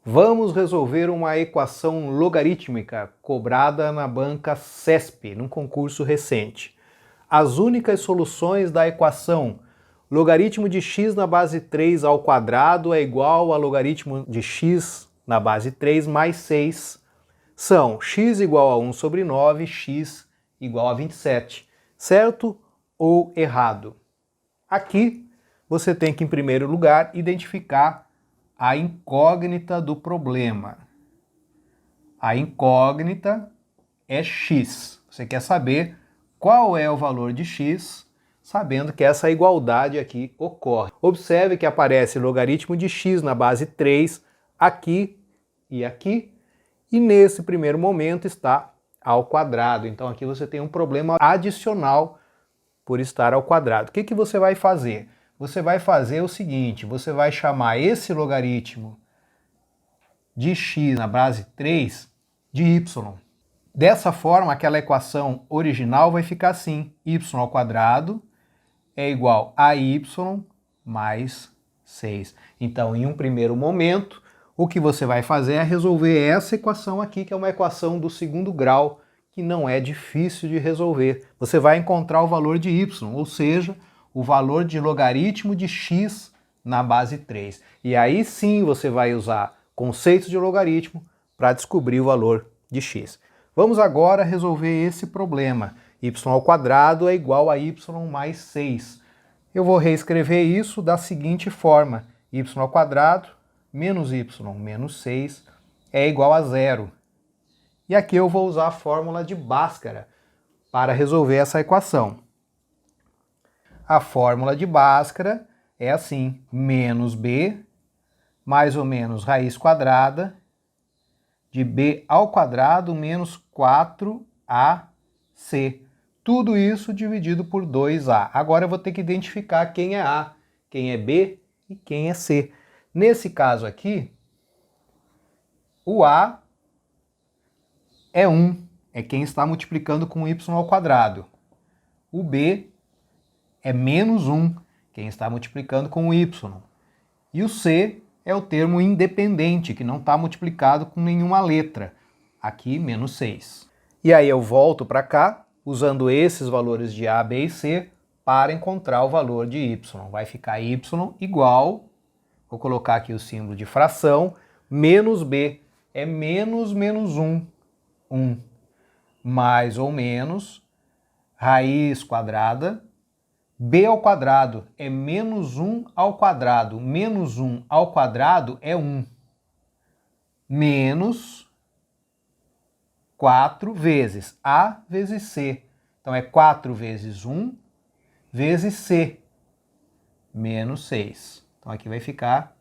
Vamos resolver uma equação logarítmica cobrada na banca CESP, num concurso recente. As únicas soluções da equação logaritmo de x na base 3 ao quadrado é igual a logaritmo de x na base 3 mais 6 são x igual a 1 sobre 9, x igual a 27. Certo ou errado? Aqui você tem que, em primeiro lugar, identificar a incógnita do problema. A incógnita é x. Você quer saber qual é o valor de x, sabendo que essa igualdade aqui ocorre. Observe que aparece logaritmo de x na base 3 aqui, e nesse primeiro momento está ao quadrado. Então aqui você tem um problema adicional por estar ao quadrado. O que você vai fazer? Você vai fazer o seguinte, você vai chamar esse logaritmo de x na base 3 de y. Dessa forma, aquela equação original vai ficar assim, y ao quadrado é igual a y mais 6. Então, em um primeiro momento, o que você vai fazer é resolver essa equação aqui, que é uma equação do segundo grau, que não é difícil de resolver. Você vai encontrar o valor de y, ou seja, o valor de logaritmo de x na base 3. E aí sim você vai usar conceitos de logaritmo para descobrir o valor de x. Vamos agora resolver esse problema. Y ao quadrado é igual a y mais 6. Eu vou reescrever isso da seguinte forma. Y ao quadrado menos y menos 6 é igual a 0. E aqui eu vou usar a fórmula de Bhaskara para resolver essa equação. A fórmula de Bhaskara é assim, menos b, mais ou menos raiz quadrada, de b ao quadrado menos 4ac. Tudo isso dividido por 2a. Agora eu vou ter que identificar quem é a, quem é b e quem é c. Nesse caso aqui, o a é 1, é quem está multiplicando com y ao quadrado. O b é menos 1, quem está multiplicando com o y. E o c é o termo independente, que não está multiplicado com nenhuma letra. Aqui, menos 6. E aí eu volto para cá, usando esses valores de a, b e c, para encontrar o valor de y. Vai ficar y igual, vou colocar aqui o símbolo de fração, menos b é menos 1, 1, mais ou menos, raiz quadrada, b ao quadrado é menos 1 ao quadrado. Menos 1 ao quadrado é 1. Menos 4 vezes a vezes c. Então é 4 vezes 1 vezes c. Menos 6. Então aqui vai ficar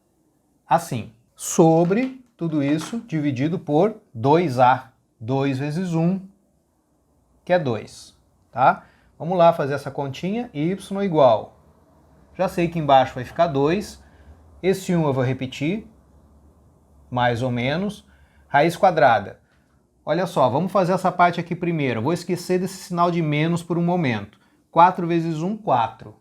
assim. Sobre tudo isso dividido por 2a. 2 vezes 1, que é 2. Tá? Vamos lá fazer essa continha, y igual. Já sei que embaixo vai ficar 2. Esse 1 eu vou repetir, mais ou menos. Raiz quadrada. Olha só, vamos fazer essa parte aqui primeiro. Eu vou esquecer desse sinal de menos por um momento. 4 vezes 1, 4.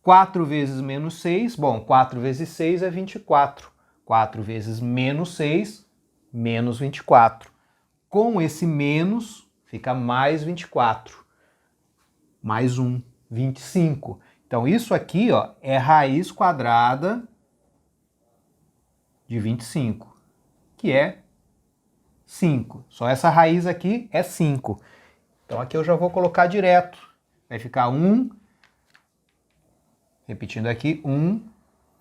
4 vezes menos 6, bom, 4 vezes 6 é 24. 4 vezes menos 6, menos 24. Com esse menos, fica mais 24. Mais 1, 25. Então isso aqui, ó, é raiz quadrada de 25, que é 5. Só essa raiz aqui é 5. Então aqui eu já vou colocar direto. Vai ficar 1, repetindo aqui, 1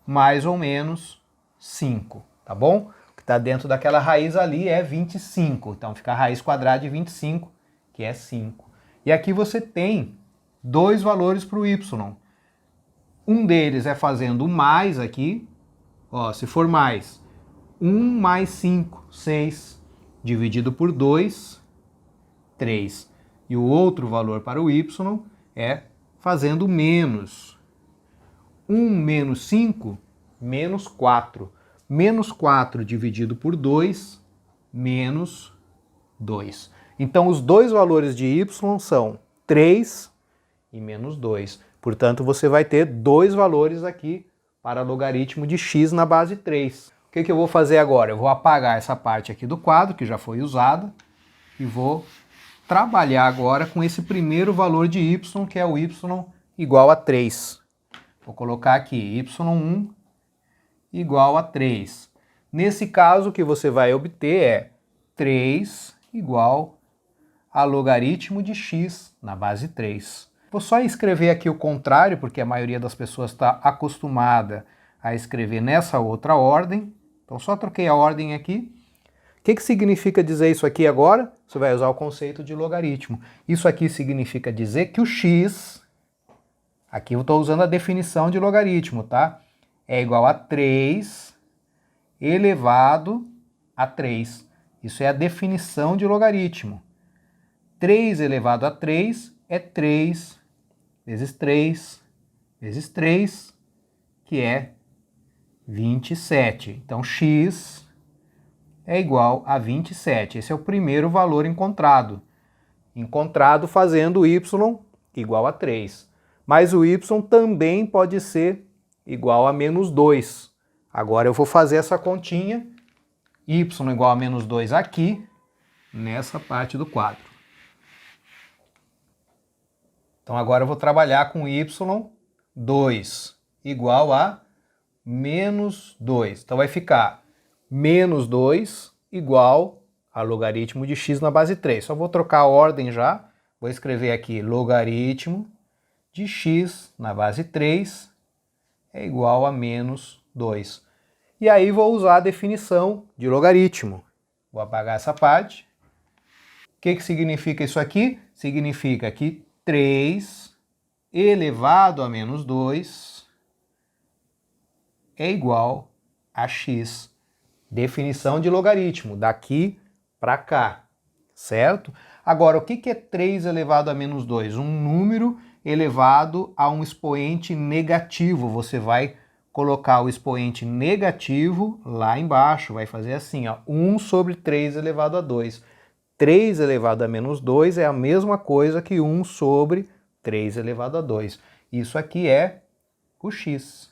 mais ou menos 5, tá bom? O que está dentro daquela raiz ali é 25. Então fica a raiz quadrada de 25, que é 5. E aqui você tem dois valores para o y. Um deles é fazendo mais aqui, ó, se for mais, 1 mais 5, 6, dividido por 2, 3. E o outro valor para o y é fazendo menos. 1 menos 5, menos 4. Menos 4 dividido por 2, menos 2. Então os dois valores de y são 3 e menos 2. Portanto, você vai ter dois valores aqui para logaritmo de x na base 3. O que eu vou fazer agora? Eu vou apagar essa parte aqui do quadro, que já foi usada, e vou trabalhar agora com esse primeiro valor de y, que é o y igual a 3. Vou colocar aqui y1 igual a 3. Nesse caso, o que você vai obter é 3 igual a logaritmo de x na base 3. Vou só escrever aqui o contrário, porque a maioria das pessoas está acostumada a escrever nessa outra ordem. Então só troquei a ordem aqui. O que significa dizer isso aqui agora? Você vai usar o conceito de logaritmo. Isso aqui significa dizer que o x, aqui eu estou usando a definição de logaritmo, tá? É igual a 3 elevado a 3. Isso é a definição de logaritmo. 3 elevado a 3 é 3 vezes 3 vezes 3, que é 27. Então, x é igual a 27. Esse é o primeiro valor encontrado. Encontrado fazendo y igual a 3. Mas o y também pode ser igual a menos 2. Agora eu vou fazer essa continha. Y igual a menos 2 aqui, nessa parte do quadro. Então agora eu vou trabalhar com y2 igual a menos 2. Então vai ficar menos 2 igual a logaritmo de x na base 3. Só vou trocar a ordem já. Vou escrever aqui logaritmo de x na base 3 é igual a menos 2. E aí vou usar a definição de logaritmo. Vou apagar essa parte. O que significa isso aqui? Significa que 3 elevado a menos 2 é igual a x. Definição de logaritmo, daqui para cá, certo? Agora, o que é 3 elevado a menos 2? Um número elevado a um expoente negativo. Você vai colocar o expoente negativo lá embaixo, vai fazer assim, ó, 1 sobre 3 elevado a 2. 3 elevado a menos 2 é a mesma coisa que 1 sobre 3 elevado a 2. Isso aqui é o x.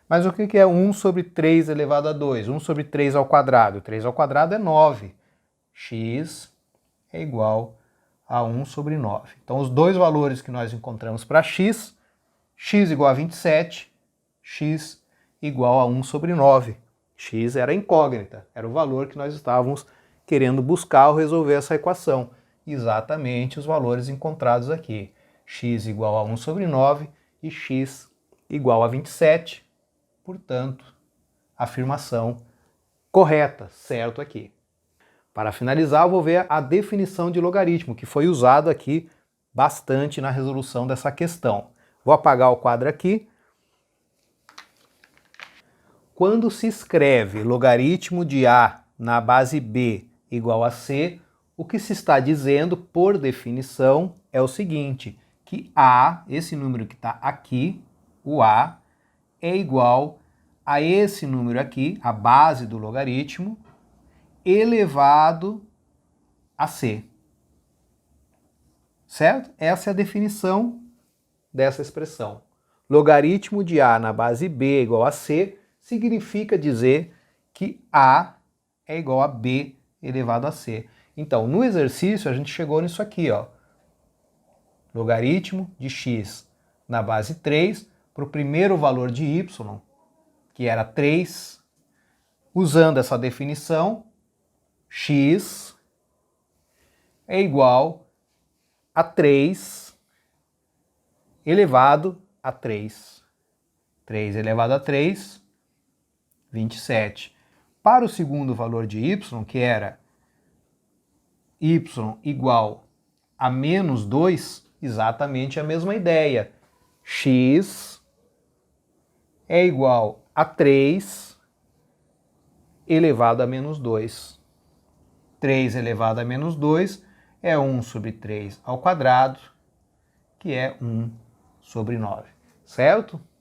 Mas o que é 1 sobre 3 elevado a 2? 1 sobre 3 ao quadrado. 3 ao quadrado é 9. X é igual a 1 sobre 9. Então, os dois valores que nós encontramos para x, x igual a 27, x igual a 1 sobre 9. X era incógnita, era o valor que nós estávamos querendo buscar ao resolver essa equação. Exatamente os valores encontrados aqui. X igual a 1 sobre 9 e x igual a 27. Portanto, afirmação correta, certo aqui. Para finalizar, eu vou ver a definição de logaritmo, que foi usado aqui bastante na resolução dessa questão. Vou apagar o quadro aqui. Quando se escreve logaritmo de A na base B igual a C, o que se está dizendo, por definição, é o seguinte, que A, esse número que está aqui, o A, é igual a esse número aqui, a base do logaritmo, elevado a C. Certo? Essa é a definição dessa expressão. Logaritmo de A na base B igual a C significa dizer que A é igual a B elevado a C. Então, no exercício, a gente chegou nisso aqui, ó. Logaritmo de x na base 3 para o primeiro valor de y, que era 3, usando essa definição, x é igual a 3 elevado a 3. 3 elevado a 3, 27. Para o segundo valor de y, que era y igual a menos 2, exatamente a mesma ideia. X é igual a 3 elevado a menos 2. 3 elevado a menos 2 é 1 sobre 3 ao quadrado, que é 1 sobre 9. Certo?